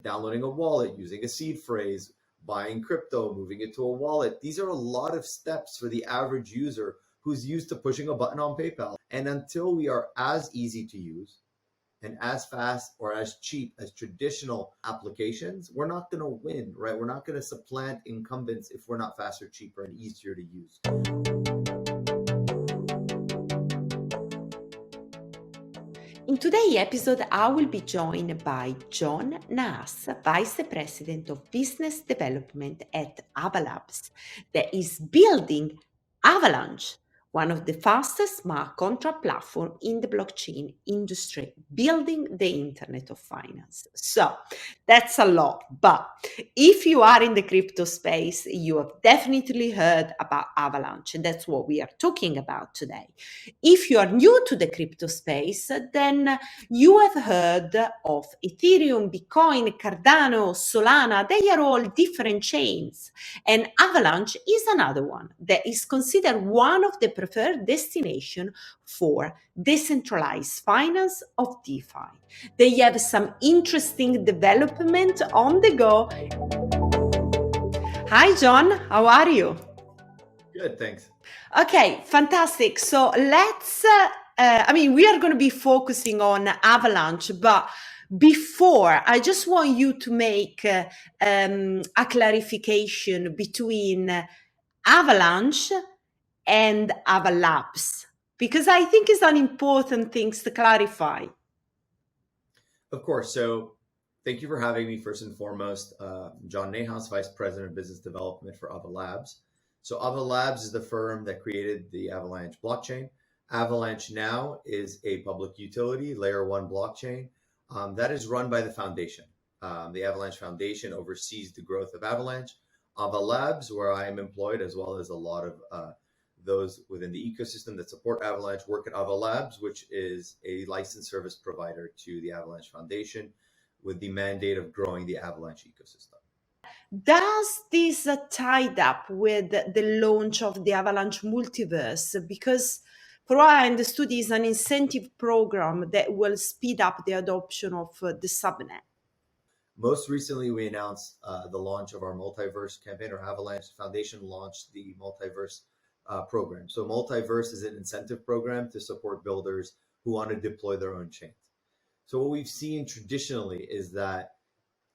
downloading a wallet, using a seed phrase, buying crypto, moving it to a wallet. These are a lot of steps for the average user who's used to pushing a button on PayPal. And until we are as easy to use and as fast or as cheap as traditional applications, we're not going to win, right? We're not going to supplant incumbents if we're not faster, cheaper, and easier to use. In today's episode, I will be joined by John Nahas, Vice President of Business Development at Ava Labs, that is building Avalanche, one of the fastest smart contract platforms in the blockchain industry, building the Internet of Finance. So that's a lot, but if you are in the crypto space, you have definitely heard about Avalanche, and that's what we are talking about today. If you are new to the crypto space, then you have heard of Ethereum, Bitcoin, Cardano, Solana. They are all different chains. And Avalanche is another one that is considered one of the preferred destinations for decentralized finance of DeFi. They have some interesting development on the go. Hi, John. How are you? Good, thanks. Okay, fantastic. So let's, we are going to be focusing on Avalanche, but before, I just want you to make a clarification between Avalanche and Ava Labs, because I think it's an important thing to clarify. Of course. So thank you for having me. First and foremost, John Nahas, Vice President of Business Development for Ava Labs. So Ava Labs is the firm that created the Avalanche blockchain. Avalanche now is a public utility, layer one blockchain that is run by the foundation. The Avalanche Foundation oversees the growth of Avalanche. Ava Labs, where I am employed, as well as a lot of those within the ecosystem that support Avalanche, work at Ava Labs, which is a licensed service provider to the Avalanche Foundation with the mandate of growing the Avalanche ecosystem. Does this tied up with the launch of the Avalanche multiverse? Because for what I understood, is an incentive program that will speed up the adoption of the subnet. Most recently, we announced the launch of our multiverse campaign. Our Avalanche Foundation launched the multiverse program. So multiverse is an incentive program to support builders who want to deploy their own chains. So what we've seen traditionally is that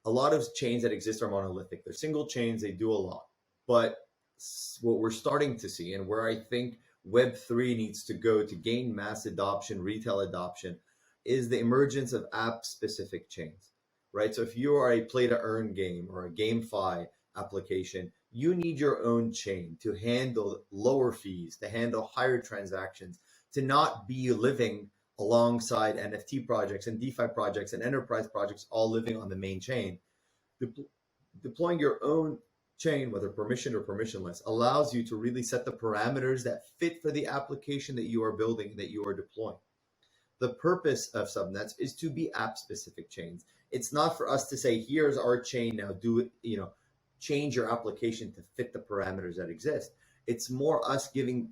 a lot of chains that exist are monolithic. They're single chains, they do a lot. But what we're starting to see, and where I think Web3 needs to go to gain mass adoption, retail adoption, is the emergence of app-specific chains, right? So if you are a play-to-earn game or a Gamefi application, you need your own chain to handle lower fees, to handle higher transactions, to not be living alongside NFT projects and DeFi projects and enterprise projects all living on the main chain. Deploying your own chain, whether permissioned or permissionless, allows you to really set the parameters that fit for the application that you are building, that you are deploying. The purpose of subnets is to be app-specific chains. It's not for us to say, here's our chain, now do it, change your application to fit the parameters that exist. It's more us giving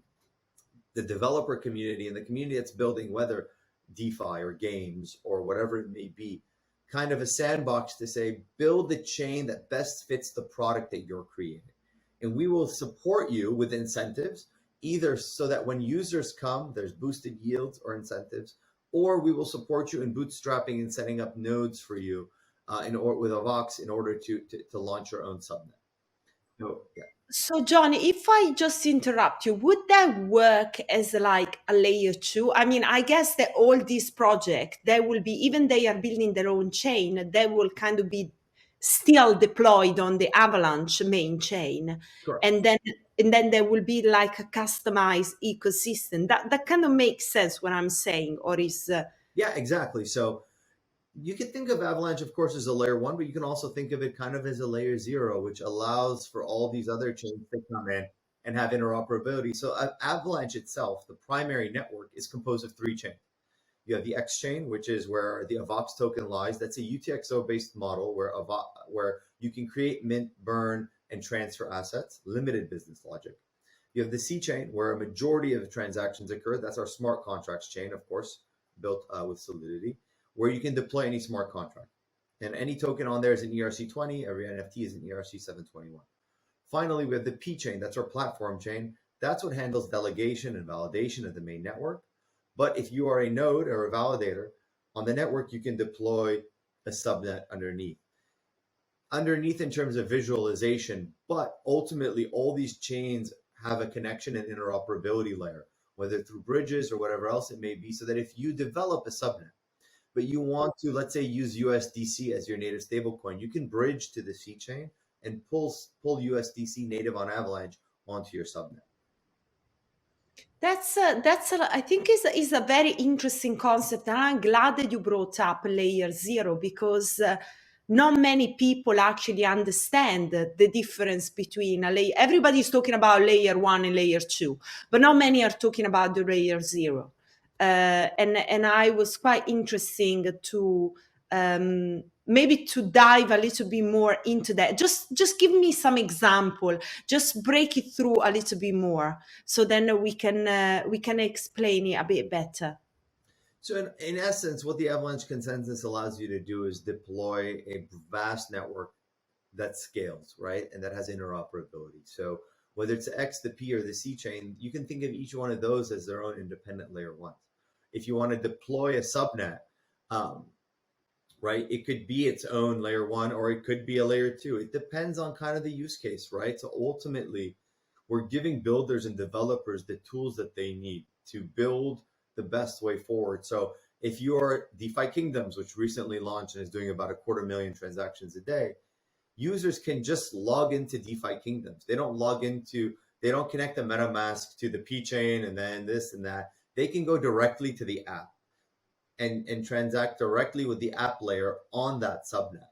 the developer community and the community that's building, whether DeFi or games or whatever it may be, kind of a sandbox to say, build the chain that best fits the product that you're creating. And we will support you with incentives, either so that when users come, there's boosted yields or incentives, or we will support you in bootstrapping and setting up nodes for you with Avox in order to launch your own subnet. So, yeah. So, John, if I just interrupt you, would that work as like a layer two? I mean, I guess that all these projects, they will be, even they are building their own chain, they will kind of be still deployed on the Avalanche main chain. Correct. And then there will be like a customized ecosystem. That kind of makes sense what I'm saying, or is... Yeah, exactly. So you can think of Avalanche, of course, as a layer one, but you can also think of it kind of as a layer zero, which allows for all these other chains to come in and have interoperability. So Avalanche itself, the primary network, is composed of three chains. You have the X chain, which is where the Avox token lies. That's a UTXO-based model where you can create, mint, burn, and transfer assets, limited business logic. You have the C chain, where a majority of the transactions occur. That's our smart contracts chain, of course, built with Solidity, where you can deploy any smart contract. And any token on there is an ERC20. Every NFT is an ERC721. Finally, we have the P chain. That's our platform chain. That's what handles delegation and validation of the main network. But if you are a node or a validator on the network, you can deploy a subnet underneath in terms of visualization. But ultimately, all these chains have a connection and interoperability layer, whether through bridges or whatever else it may be, so that if you develop a subnet, but you want to, let's say, use USDC as your native stablecoin, you can bridge to the C chain and pull USDC native on Avalanche onto your subnet. I think is a very interesting concept, and I'm glad that you brought up layer 0, because not many people actually understand the difference between a layer. Everybody's talking about layer 1 and layer 2, but not many are talking about the layer 0. And I was quite interesting to maybe to dive a little bit more into that. Just give me some example. Just break it through a little bit more, so then we can explain it a bit better. So in essence, what the Avalanche consensus allows you to do is deploy a vast network that scales, right? And that has interoperability. So whether it's X, the P, or the C chain, you can think of each one of those as their own independent layer ones. If you want to deploy a subnet, right, it could be its own layer 1, or it could be a layer 2. It depends on kind of the use case, right? So ultimately, we're giving builders and developers the tools that they need to build the best way forward. So if you are DeFi Kingdoms, which recently launched and is doing about 250,000 transactions a day, users can just log into DeFi Kingdoms. They don't connect the MetaMask to the P chain and then this and that. They can go directly to the app and transact directly with the app layer on that subnet.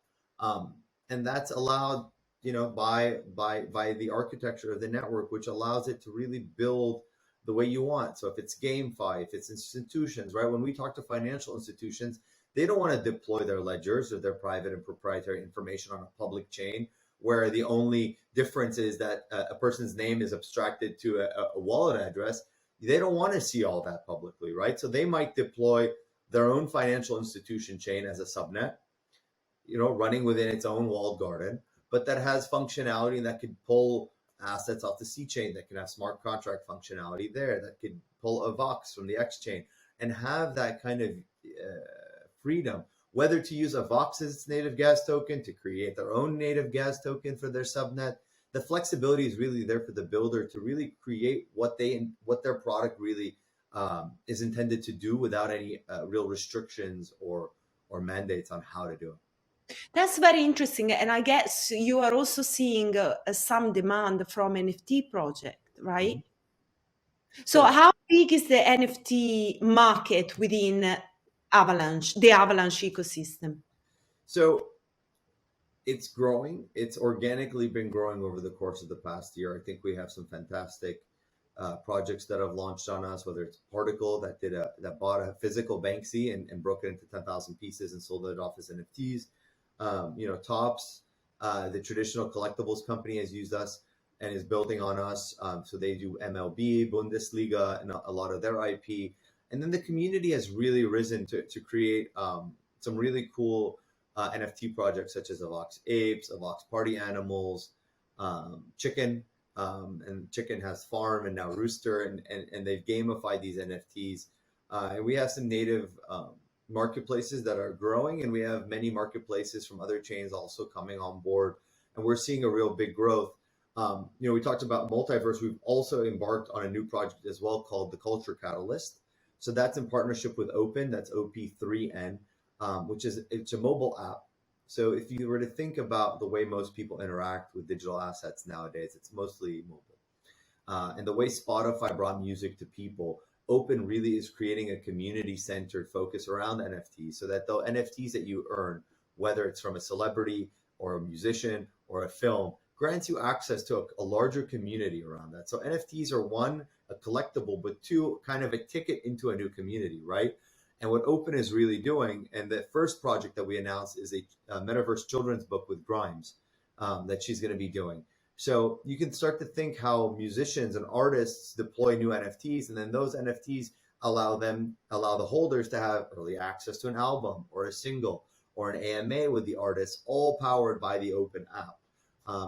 And that's allowed, by the architecture of the network, which allows it to really build the way you want. So if it's Gamefi, if it's institutions, right? When we talk to financial institutions, they don't want to deploy their ledgers or their private and proprietary information on a public chain, where the only difference is that a person's name is abstracted to a wallet address. They don't want to see all that publicly, right? So they might deploy their own financial institution chain as a subnet, running within its own walled garden, but that has functionality that could pull assets off the C chain, that can have smart contract functionality there, that could pull a Vox from the X chain and have that kind of freedom, whether to use a Vox as its native gas token, to create their own native gas token for their subnet. The flexibility is really there for the builder to really create what their product really is intended to do without any real restrictions or mandates on how to do it. That's very interesting, and I guess you are also seeing some demand from NFT project, right? Mm-hmm. So how big is the NFT market within the Avalanche ecosystem? So it's growing. It's organically been growing over the course of the past year. I think we have some fantastic projects that have launched on us, whether it's Particle that bought a physical Banksy and broke it into 10,000 pieces and sold it off as NFTs. Tops, the traditional collectibles company, has used us and is building on us. So they do MLB, Bundesliga, and a lot of their IP. And then the community has really risen to create some really cool NFT projects, such as Avox Apes, Avox Party Animals, Chicken. And Chicken has Farm and now Rooster, and they've gamified these NFTs. And we have some native marketplaces that are growing, and we have many marketplaces from other chains also coming on board. And we're seeing a real big growth. We talked about multiverse. We've also embarked on a new project as well called the Culture Catalyst. So that's in partnership with Open. That's OP3N, it's a mobile app. So if you were to think about the way most people interact with digital assets nowadays, it's mostly mobile. And the way Spotify brought music to people, Open really is creating a community-centered focus around NFTs, so that the NFTs that you earn, whether it's from a celebrity or a musician or a film, grants you access to a larger community around that. So NFTs are, one, a collectible, but two, kind of a ticket into a new community, right? And what Open is really doing, and the first project that we announced is a metaverse children's book with Grimes that she's going to be doing. So you can start to think how musicians and artists deploy new NFTs, and then those NFTs allow the holders to have early access to an album or a single or an AMA with the artists, all powered by the open app.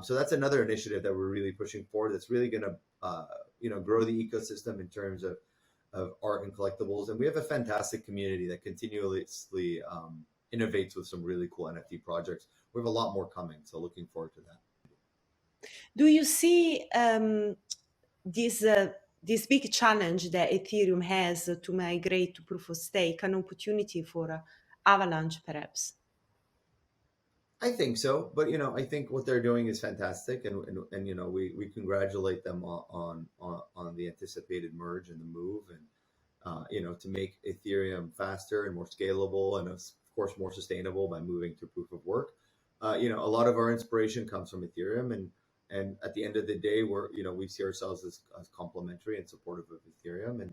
So that's another initiative that we're really pushing forward. That's really going to, grow the ecosystem in terms of art and collectibles. And we have a fantastic community that continuously innovates with some really cool NFT projects. We have a lot more coming, so looking forward to that. Do you see this big challenge that Ethereum has to migrate to proof of stake an opportunity for Avalanche, perhaps? I think so, but I think what they're doing is fantastic, and we congratulate them on the anticipated merge and the move, and to make Ethereum faster and more scalable, and of course more sustainable by moving to proof of work. A lot of our inspiration comes from Ethereum, and at the end of the day, we see ourselves as complementary and supportive of Ethereum, and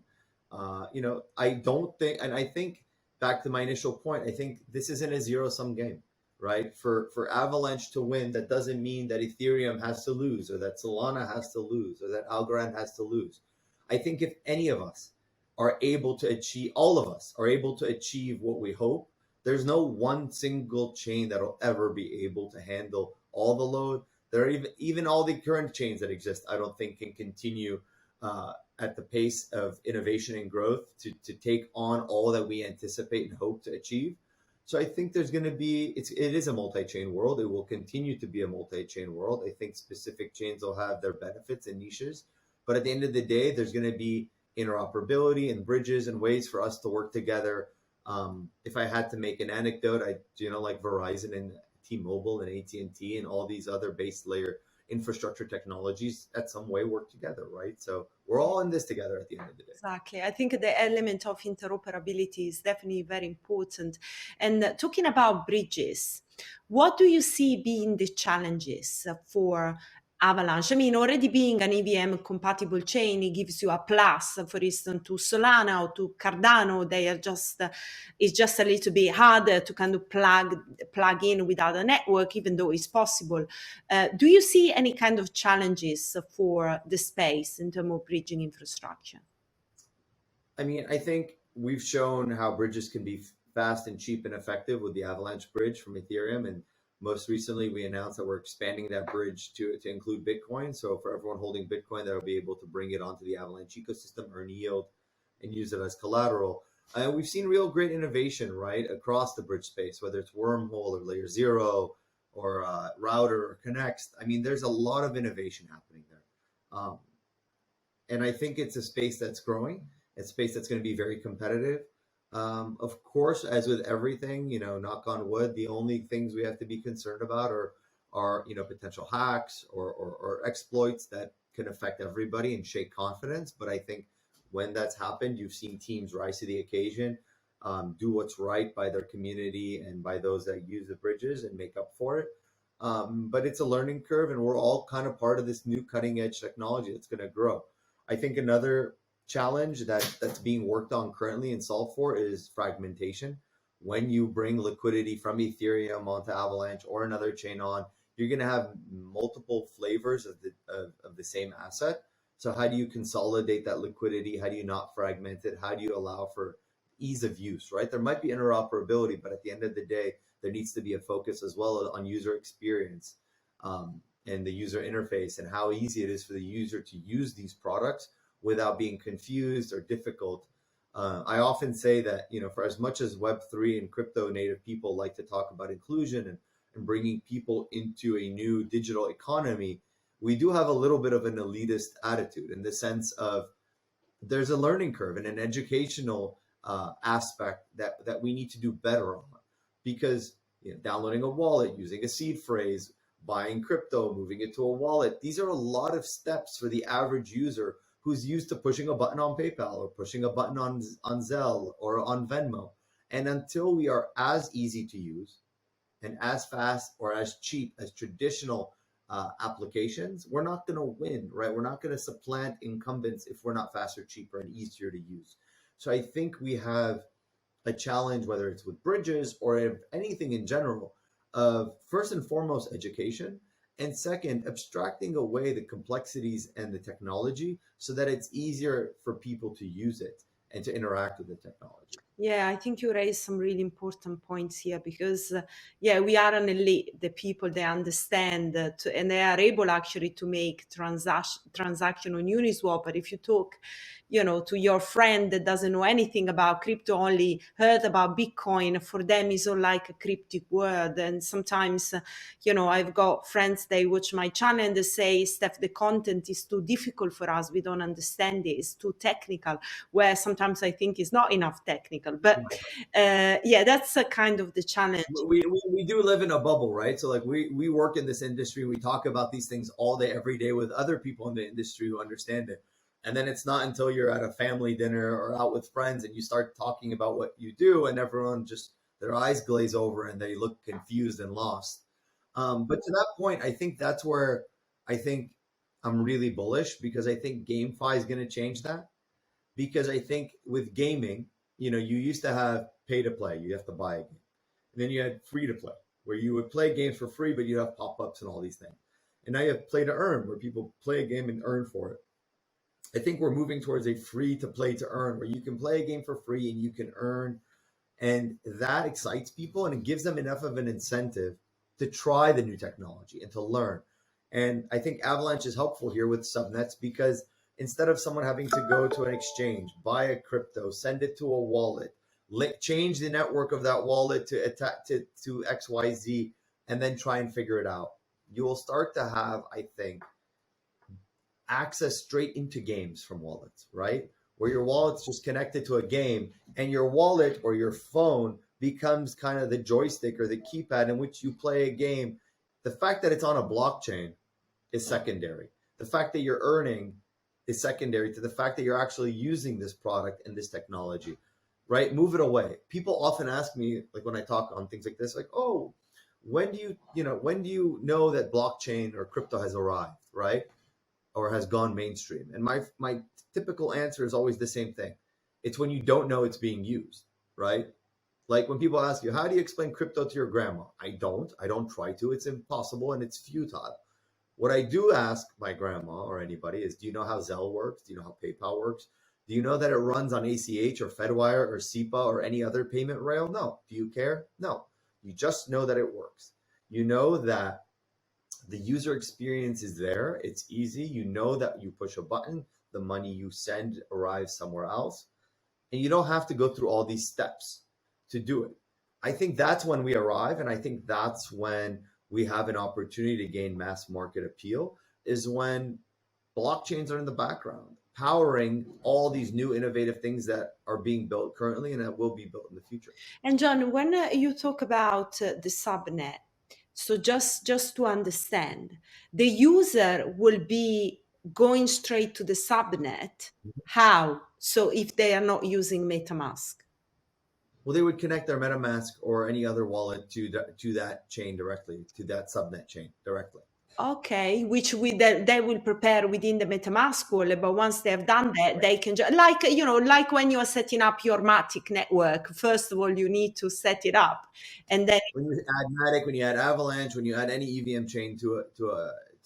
I don't think, and I think back to my initial point, I think this isn't a zero-sum game. Right? For Avalanche to win, that doesn't mean that Ethereum has to lose, or that Solana has to lose, or that Algorand has to lose. I think if any of us are able to achieve, all of us are able to achieve what we hope, there's no one single chain that'll ever be able to handle all the load. There are even all the current chains that exist, I don't think can continue at the pace of innovation and growth to take on all that we anticipate and hope to achieve. So I think there's going to be, it is a multi-chain world. It will continue to be a multi-chain world. I think specific chains will have their benefits and niches, but at the end of the day, there's going to be interoperability and bridges and ways for us to work together. If I had to make an anecdote, like Verizon and T-Mobile and AT&T and all these other base layer infrastructure technologies at some way work together, right? So we're all in this together at the end of the day. Exactly. I think the element of interoperability is definitely very important. And talking about bridges, what do you see being the challenges for Avalanche? I mean, already being an EVM compatible chain, it gives you a plus, for instance, to Solana or to Cardano. They are it's just a little bit harder to kind of plug in with other network, even though it's possible. Do you see any kind of challenges for the space in terms of bridging infrastructure? I mean, I think we've shown how bridges can be fast and cheap and effective with the Avalanche bridge from Ethereum. And most recently, we announced that we're expanding that bridge to include Bitcoin. So for everyone holding Bitcoin, they'll be able to bring it onto the Avalanche ecosystem, earn yield, and use it as collateral. And we've seen real great innovation, right, across the bridge space, whether it's Wormhole or Layer Zero or Router or Connext. I mean, there's a lot of innovation happening there. And I think it's a space that's growing. It's a space that's going to be very competitive. Of course, as with everything, knock on wood, the only things we have to be concerned about are potential hacks or exploits that can affect everybody and shake confidence. But I think when that's happened, you've seen teams rise to the occasion, do what's right by their community and by those that use the bridges and make up for it. But it's a learning curve, and we're all kind of part of this new cutting edge technology that's going to grow. I think another challenge that's being worked on currently and solved for is fragmentation. When you bring liquidity from Ethereum onto Avalanche or another chain on, you're going to have multiple flavors of the same asset. So how do you consolidate that liquidity? How do you not fragment it? How do you allow for ease of use, right? There might be interoperability, but at the end of the day, there needs to be a focus as well on user experience and the user interface and how easy it is for the user to use these products without being confused or difficult. I often say that, for as much as Web3 and crypto native people like to talk about inclusion and bringing people into a new digital economy, we do have a little bit of an elitist attitude in the sense of there's a learning curve and an educational aspect that we need to do better on, because downloading a wallet, using a seed phrase, buying crypto, moving it to a wallet, these are a lot of steps for the average user who's used to pushing a button on PayPal or pushing a button on Zelle or on Venmo. And until we are as easy to use and as fast or as cheap as traditional applications, we're not going to win, right? We're not going to supplant incumbents if we're not faster, cheaper, and easier to use. So I think we have a challenge, whether it's with bridges or anything in general, of first and foremost education, and second, abstracting away the complexities and the technology so that it's easier for people to use it and to interact with the technology. Yeah, I think you raised some really important points here because, yeah, we are an elite, the people they understand and they are able actually to make transaction on Uniswap. But if you talk, to your friend that doesn't know anything about crypto, only heard about Bitcoin, for them is all like a cryptic word. And sometimes, I've got friends, they watch my channel and they say, Steph, the content is too difficult for us. We don't understand it. It's too technical, where sometimes I think it's not enough technical. But yeah, that's a kind of the challenge. We do live in a bubble, right? So like we work in this industry, we talk about these things all day, every day with other people in the industry who understand it. And then it's not until you're at a family dinner or out with friends and you start talking about what you do, and everyone just their eyes glaze over and they look confused and lost. But to that point, I think that's where I think I'm really bullish, because I think GameFi is going to change that. Because I think with gaming, you used to have pay to play, you have to buy a game. And then you had free to play, where you would play games for free, but you'd have pop ups and all these things. And now you have play to earn, where people play a game and earn for it. I think we're moving towards a free to play to earn, where you can play a game for free and you can earn. And that excites people and it gives them enough of an incentive to try the new technology and to learn. And I think Avalanche is helpful here with subnets, because instead of someone having to go to an exchange, buy a crypto, send it to a wallet, change the network of that wallet to attach to XYZ, and then try and figure it out, you will start to have, I think, access straight into games from wallets, right? Where your wallet's just connected to a game, and your wallet or your phone becomes kind of the joystick or the keypad in which you play a game. The fact that it's on a blockchain is secondary. The fact that you're earning is secondary to the fact that you're actually using this product and this technology, right? Move it away. People often ask me, like when I talk on things like this, like, oh, when do you know that blockchain or crypto has arrived, right? Or has gone mainstream? And my typical answer is always the same thing. It's when you don't know it's being used, right? Like when people ask you, how do you explain crypto to your grandma? I don't try to. It's impossible and it's futile. What I do ask my grandma or anybody is, do you know how Zelle works? Do you know how PayPal works? Do you know that it runs on ACH or Fedwire or SEPA or any other payment rail? No. Do you care? No. You just know that it works. You know that the user experience is there. It's easy. You know that you push a button, the money you send arrives somewhere else, and you don't have to go through all these steps to do it. I think that's when we arrive, and I think that's when we have an opportunity to gain mass market appeal, is when blockchains are in the background, powering all these new innovative things that are being built currently and that will be built in the future. And John, when you talk about the subnet, so just to understand, the user will be going straight to the subnet. How? So if they are not using MetaMask? Well, they would connect their MetaMask or any other wallet to that chain directly, to that subnet chain directly. Okay, which they will prepare within the MetaMask wallet, but once they have done that, they can like when you are setting up your Matic network. First of all, you need to set it up, and then when you add Matic, when you add Avalanche, when you add any EVM chain to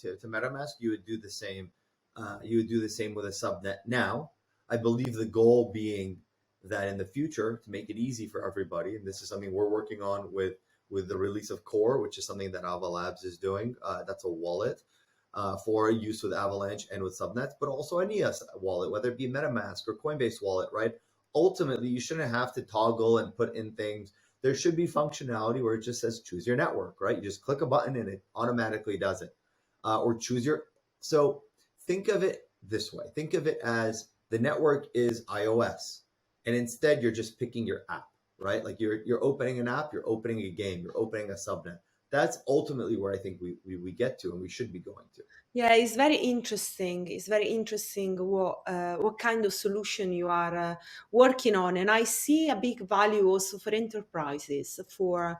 MetaMask, you would do the same. You would do the same with a subnet. Now, I believe the goal being that in the future, to make it easy for everybody, and this is something we're working on with the release of Core, which is something that Ava Labs is doing. That's a wallet for use with Avalanche and with subnets, but also any wallet, whether it be MetaMask or Coinbase wallet, right? Ultimately, you shouldn't have to toggle and put in things. There should be functionality where it just says choose your network, right? You just click a button and it automatically does it. Or choose your. So think of it this way. Think of it as the network is iOS, and instead you're just picking your app, right? Like you're opening an app, you're opening a game, you're opening a subnet. That's ultimately where I think we get to, and we should be going to. Yeah, it's very interesting. It's very interesting what kind of solution you are working on, and I see a big value also for enterprises, for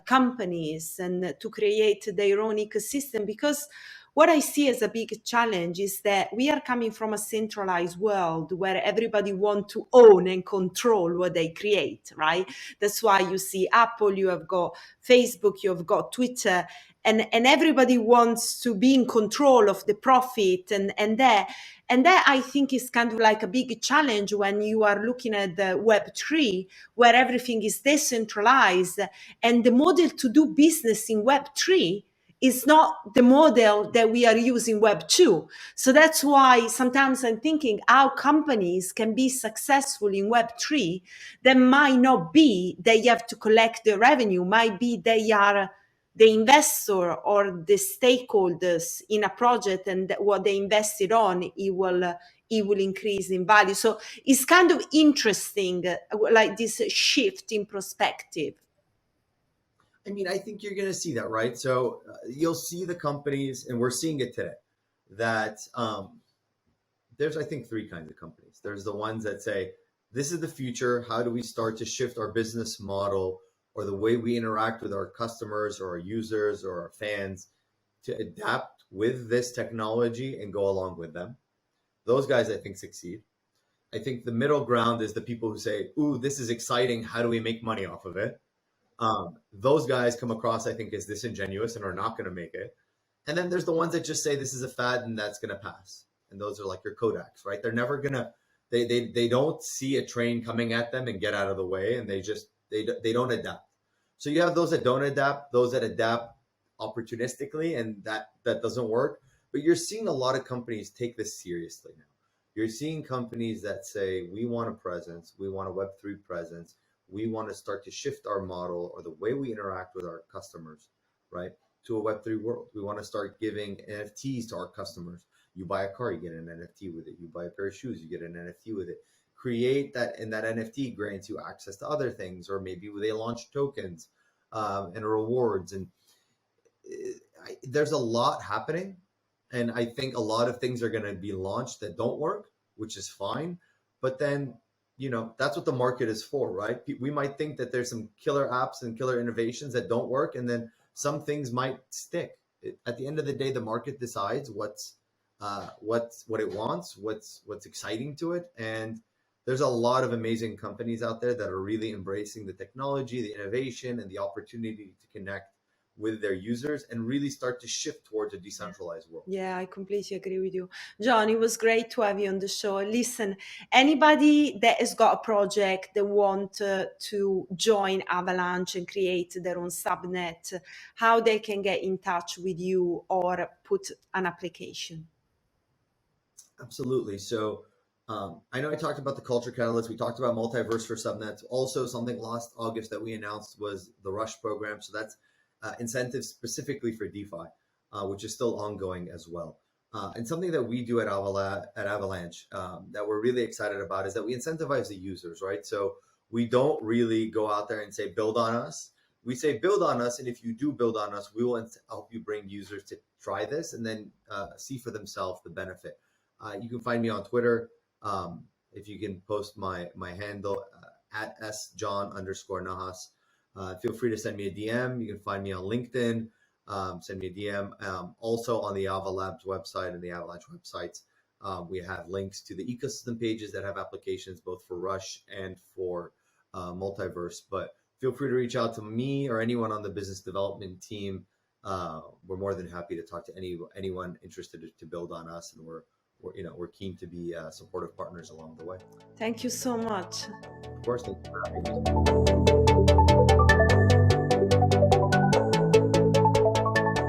companies, and to create their own ecosystem. Because what I see as a big challenge is that we are coming from a centralized world where everybody wants to own and control what they create, right? That's why you see Apple, you have got Facebook, you have got Twitter. and everybody wants to be in control of the profit, and that I think is kind of like a big challenge when you are looking at the Web3, where everything is decentralized, and the model to do business in Web3 is not the model that we are using Web 2. So that's why sometimes I'm thinking how companies can be successful in Web 3 that might not be they have to collect the revenue, might be they are the investor or the stakeholders in a project, and what they invested on, it will increase in value. So it's kind of interesting, like this shift in perspective. I mean, I think you're going to see that, right? So you'll see the companies, and we're seeing it today, that there's, I think, three kinds of companies. There's the ones that say, this is the future. How do we start to shift our business model or the way we interact with our customers or our users or our fans to adapt with this technology and go along with them? Those guys, I think, succeed. I think the middle ground is the people who say, ooh, this is exciting. How do we make money off of it? Those guys come across, I think, as disingenuous and are not going to make it. And then there's the ones that just say this is a fad and that's going to pass. And those are like your Kodaks, right? They're never going to, they don't see a train coming at them and get out of the way, and they don't adapt. So you have those that don't adapt, those that adapt opportunistically, and that doesn't work. But you're seeing a lot of companies take this seriously now. You're seeing companies that say, we want a presence, we want a Web3 presence, we want to start to shift our model or the way we interact with our customers, right, to a Web3 world. We want to start giving NFTs to our customers. You buy a car, you get an NFT with it. You buy a pair of shoes, you get an NFT with it. Create that, and that NFT grants you access to other things, or maybe they launch tokens and rewards. And there's a lot happening. And I think a lot of things are going to be launched that don't work, which is fine. But then, that's what the market is for, right? We might think that there's some killer apps and killer innovations that don't work, and then some things might stick. At the end of the day, the market decides what it wants, what's exciting to it. And there's a lot of amazing companies out there that are really embracing the technology, the innovation, and the opportunity to connect with their users and really start to shift towards a decentralized world. Yeah, I completely agree with you. John, it was great to have you on the show. Listen, anybody that has got a project that want to join Avalanche and create their own subnet, how they can get in touch with you or put an application? Absolutely. So I know I talked about the culture catalyst. We talked about multiverse for subnets. Also, something last August that we announced was the Rush program. So that's incentives specifically for DeFi, which is still ongoing as well. And something that we do at Avalanche that we're really excited about is that we incentivize the users, right? So we don't really go out there and say, build on us. We say, build on us. And if you do build on us, we will help you bring users to try this and then see for themselves the benefit. You can find me on Twitter. If you can post my handle at @John_Nahas. Feel free to send me a DM. You can find me on LinkedIn. Send me a DM. Also on the Ava Labs website and the Avalanche websites, we have links to the ecosystem pages that have applications both for Rush and for Multiverse. But feel free to reach out to me or anyone on the business development team. We're more than happy to talk to anyone interested to build on us, and we're keen to be supportive partners along the way. Thank you so much. Of course, thank you for having me.